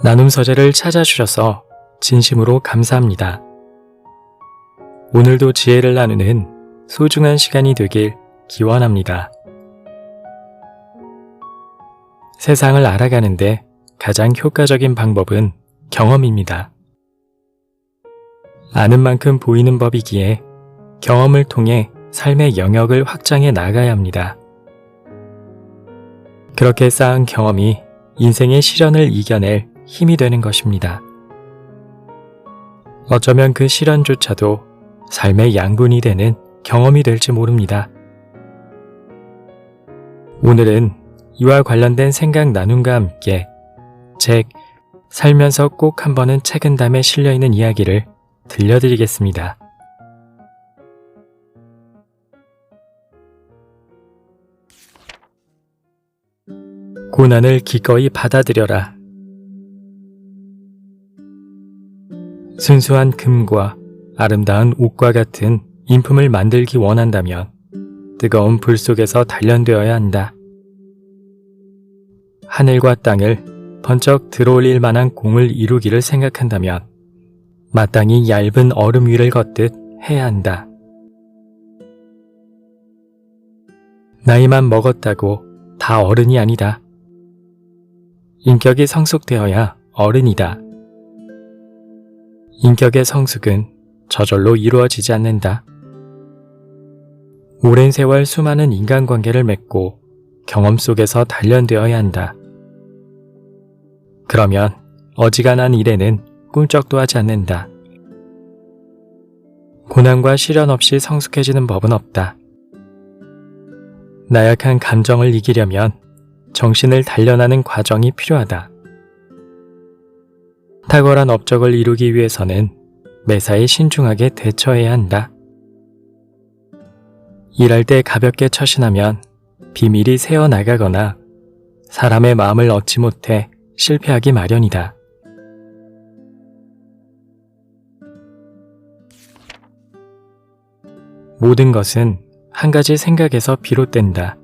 나눔 서재를 찾아주셔서 진심으로 감사합니다. 오늘도 지혜를 나누는 소중한 시간이 되길 기원합니다. 세상을 알아가는데 가장 효과적인 방법은 경험입니다. 아는 만큼 보이는 법이기에 경험을 통해 삶의 영역을 확장해 나가야 합니다. 그렇게 쌓은 경험이 인생의 시련을 이겨낼 힘이 되는 것입니다. 어쩌면 그 시련조차도 삶의 양분이 되는 경험이 될지 모릅니다. 오늘은 이와 관련된 생각 나눔과 함께 책 살면서 꼭 한 번은 책은 담에 실려있는 이야기를 들려드리겠습니다. 고난을 기꺼이 받아들여라. 순수한 금과 아름다운 옷과 같은 인품을 만들기 원한다면 뜨거운 불 속에서 단련되어야 한다. 하늘과 땅을 번쩍 들어올릴 만한 공을 이루기를 생각한다면 마땅히 얇은 얼음 위를 걷듯 해야 한다. 나이만 먹었다고 다 어른이 아니다. 인격이 성숙되어야 어른이다. 인격의 성숙은 저절로 이루어지지 않는다. 오랜 세월 수많은 인간관계를 맺고 경험 속에서 단련되어야 한다. 그러면 어지간한 일에는 꿈쩍도 하지 않는다. 고난과 시련 없이 성숙해지는 법은 없다. 나약한 감정을 이기려면 정신을 단련하는 과정이 필요하다. 탁월한 업적을 이루기 위해서는 매사에 신중하게 대처해야 한다. 일할 때 가볍게 처신하면 비밀이 새어나가거나 사람의 마음을 얻지 못해 실패하기 마련이다. 모든 것은 한 가지 생각에서 비롯된다.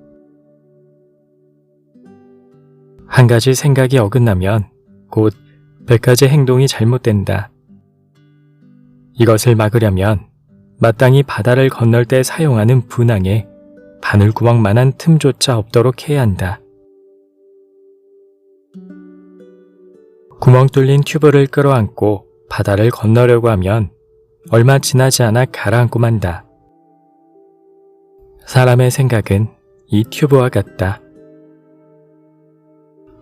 한 가지 생각이 어긋나면 곧 100가지 행동이 잘못된다. 이것을 막으려면 마땅히 바다를 건널 때 사용하는 분항에 바늘구멍만한 틈조차 없도록 해야 한다. 구멍 뚫린 튜브를 끌어안고 바다를 건너려고 하면 얼마 지나지 않아 가라앉고 만다. 사람의 생각은 이 튜브와 같다.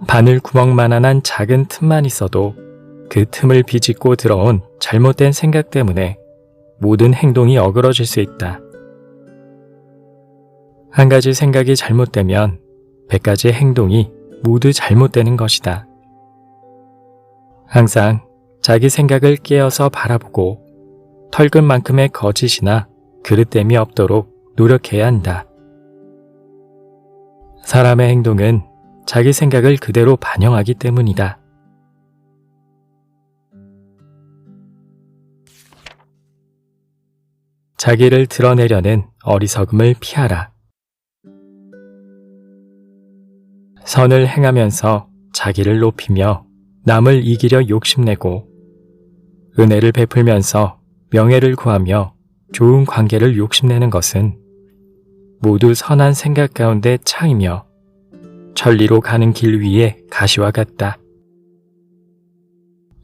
바늘 구멍만한 작은 틈만 있어도 그 틈을 비집고 들어온 잘못된 생각 때문에 모든 행동이 어그러질 수 있다. 한 가지 생각이 잘못되면 100가지 행동이 모두 잘못되는 것이다. 항상 자기 생각을 깨어서 바라보고 털끝만큼의 거짓이나 그릇됨이 없도록 노력해야 한다. 사람의 행동은 자기 생각을 그대로 반영하기 때문이다. 자기를 드러내려는 어리석음을 피하라. 선을 행하면서 자기를 높이며 남을 이기려 욕심내고 은혜를 베풀면서 명예를 구하며 좋은 관계를 욕심내는 것은 모두 선한 생각 가운데 창이며 천리로 가는 길 위에 가시와 같다.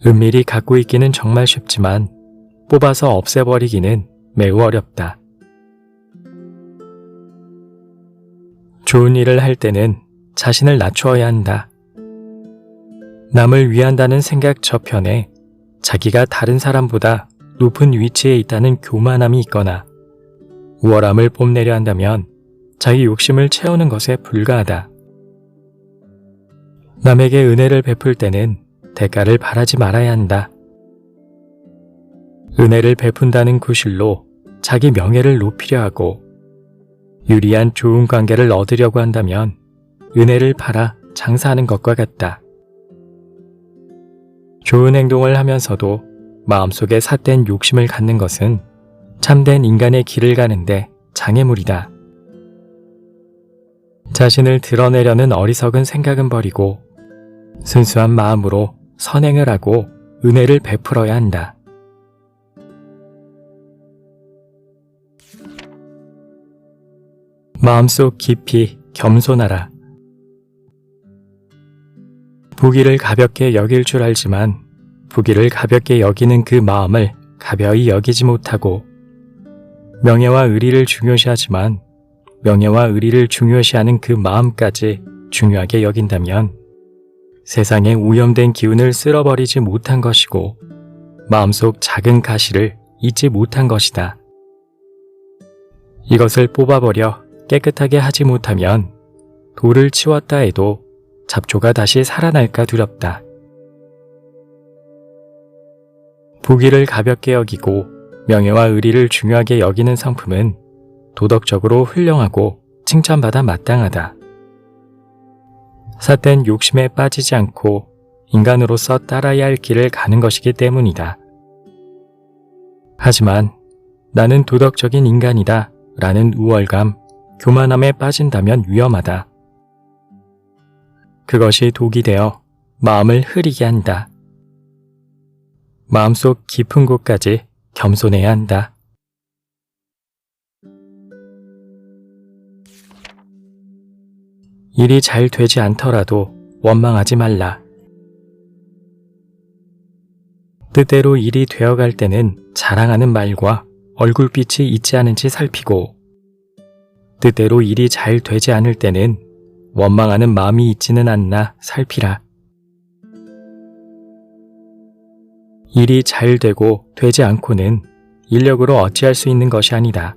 은밀히 갖고 있기는 정말 쉽지만 뽑아서 없애버리기는 매우 어렵다. 좋은 일을 할 때는 자신을 낮추어야 한다. 남을 위한다는 생각 저편에 자기가 다른 사람보다 높은 위치에 있다는 교만함이 있거나 우월함을 뽐내려 한다면 자기 욕심을 채우는 것에 불과하다. 남에게 은혜를 베풀 때는 대가를 바라지 말아야 한다. 은혜를 베푼다는 구실로 자기 명예를 높이려 하고 유리한 좋은 관계를 얻으려고 한다면 은혜를 팔아 장사하는 것과 같다. 좋은 행동을 하면서도 마음속에 삿된 욕심을 갖는 것은 참된 인간의 길을 가는데 장애물이다. 자신을 드러내려는 어리석은 생각은 버리고 순수한 마음으로 선행을 하고 은혜를 베풀어야 한다. 마음속 깊이 겸손하라. 부귀를 가볍게 여길 줄 알지만 부귀를 가볍게 여기는 그 마음을 가벼이 여기지 못하고, 명예와 의리를 중요시하지만 명예와 의리를 중요시하는 그 마음까지 중요하게 여긴다면 세상의 오염된 기운을 쓸어버리지 못한 것이고 마음속 작은 가시를 잊지 못한 것이다. 이것을 뽑아버려 깨끗하게 하지 못하면 돌을 치웠다 해도 잡초가 다시 살아날까 두렵다. 부귀를 가볍게 여기고 명예와 의리를 중요하게 여기는 성품은 도덕적으로 훌륭하고 칭찬받아 마땅하다. 삿된 욕심에 빠지지 않고 인간으로서 따라야 할 길을 가는 것이기 때문이다. 하지만 나는 도덕적인 인간이다 라는 우월감, 교만함에 빠진다면 위험하다. 그것이 독이 되어 마음을 흐리게 한다. 마음속 깊은 곳까지 겸손해야 한다. 일이 잘 되지 않더라도 원망하지 말라. 뜻대로 일이 되어갈 때는 자랑하는 말과 얼굴빛이 있지 않은지 살피고, 뜻대로 일이 잘 되지 않을 때는 원망하는 마음이 있지는 않나 살피라. 일이 잘 되고 되지 않고는 인력으로 어찌할 수 있는 것이 아니다.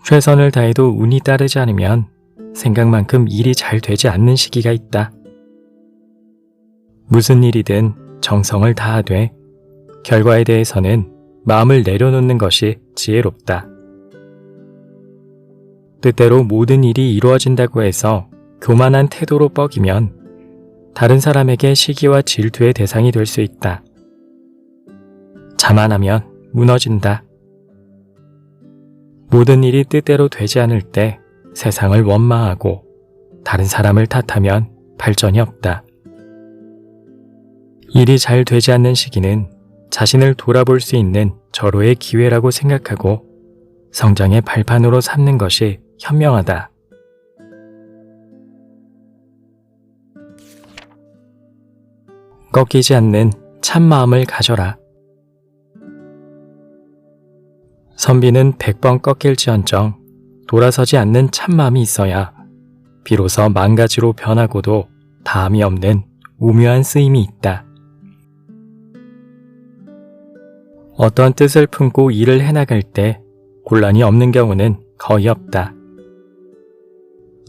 최선을 다해도 운이 따르지 않으면 생각만큼 일이 잘 되지 않는 시기가 있다. 무슨 일이든 정성을 다하되 결과에 대해서는 마음을 내려놓는 것이 지혜롭다. 뜻대로 모든 일이 이루어진다고 해서 교만한 태도로 뻐기면 다른 사람에게 시기와 질투의 대상이 될 수 있다. 자만하면 무너진다. 모든 일이 뜻대로 되지 않을 때 세상을 원망하고 다른 사람을 탓하면 발전이 없다. 일이 잘 되지 않는 시기는 자신을 돌아볼 수 있는 절호의 기회라고 생각하고 성장의 발판으로 삼는 것이 현명하다. 꺾이지 않는 참마음을 가져라. 선비는 100번 꺾일지언정 돌아서지 않는 참마음이 있어야 비로소 망가지로 변하고도 다함이 없는 오묘한 쓰임이 있다. 어떤 뜻을 품고 일을 해나갈 때 곤란이 없는 경우는 거의 없다.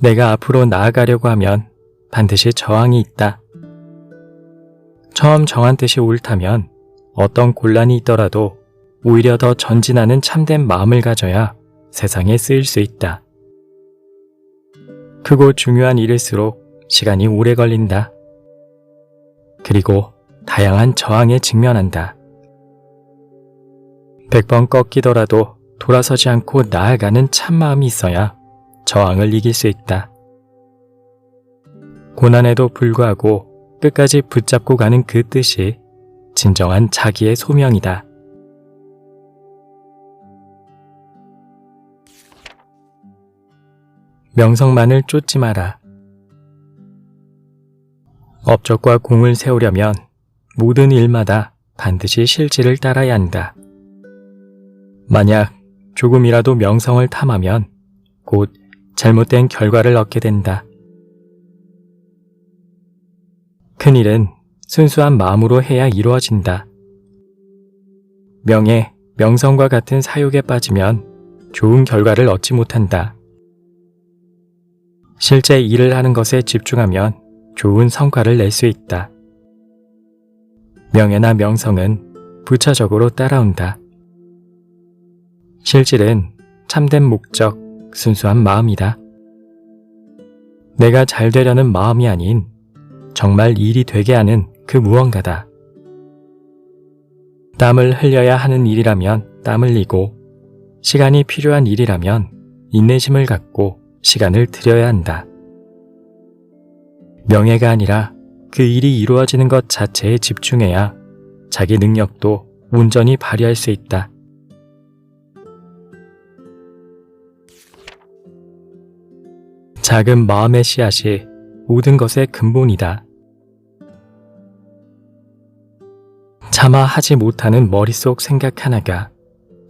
내가 앞으로 나아가려고 하면 반드시 저항이 있다. 처음 정한 뜻이 옳다면 어떤 곤란이 있더라도 오히려 더 전진하는 참된 마음을 가져야 세상에 쓰일 수 있다. 크고 중요한 일일수록 시간이 오래 걸린다. 그리고 다양한 저항에 직면한다. 100번 꺾이더라도 돌아서지 않고 나아가는 참마음이 있어야 저항을 이길 수 있다. 고난에도 불구하고 끝까지 붙잡고 가는 그 뜻이 진정한 자기의 소명이다. 명성만을 쫓지 마라. 업적과 공을 세우려면 모든 일마다 반드시 실질을 따라야 한다. 만약 조금이라도 명성을 탐하면 곧 잘못된 결과를 얻게 된다. 큰일은 순수한 마음으로 해야 이루어진다. 명예, 명성과 같은 사욕에 빠지면 좋은 결과를 얻지 못한다. 실제 일을 하는 것에 집중하면 좋은 성과를 낼 수 있다. 명예나 명성은 부차적으로 따라온다. 실질은 참된 목적, 순수한 마음이다. 내가 잘 되려는 마음이 아닌 정말 일이 되게 하는 그 무언가다. 땀을 흘려야 하는 일이라면 땀 흘리고, 시간이 필요한 일이라면 인내심을 갖고 시간을 들여야 한다. 명예가 아니라 그 일이 이루어지는 것 자체에 집중해야 자기 능력도 온전히 발휘할 수 있다. 작은 마음의 씨앗이 모든 것의 근본이다. 차마 하지 못하는 머릿속 생각 하나가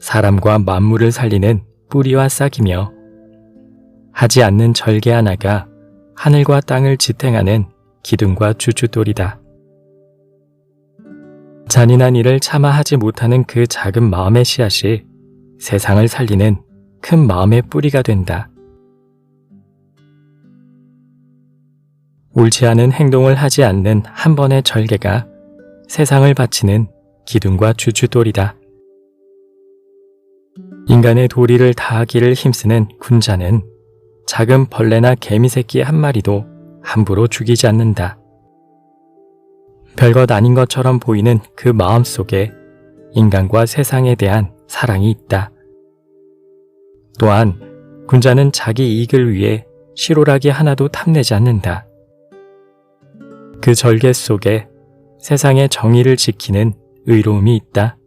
사람과 만물을 살리는 뿌리와 싹이며, 하지 않는 절개 하나가 하늘과 땅을 지탱하는 기둥과 주춧돌이다. 잔인한 일을 차마 하지 못하는 그 작은 마음의 씨앗이 세상을 살리는 큰 마음의 뿌리가 된다. 옳지 않은 행동을 하지 않는 한 번의 절개가 세상을 바치는 기둥과 주춧돌이다. 인간의 도리를 다하기를 힘쓰는 군자는 작은 벌레나 개미 새끼 한 마리도 함부로 죽이지 않는다. 별것 아닌 것처럼 보이는 그 마음 속에 인간과 세상에 대한 사랑이 있다. 또한 군자는 자기 이익을 위해 실오라기 하나도 탐내지 않는다. 그 절개 속에 세상의 정의를 지키는 의로움이 있다.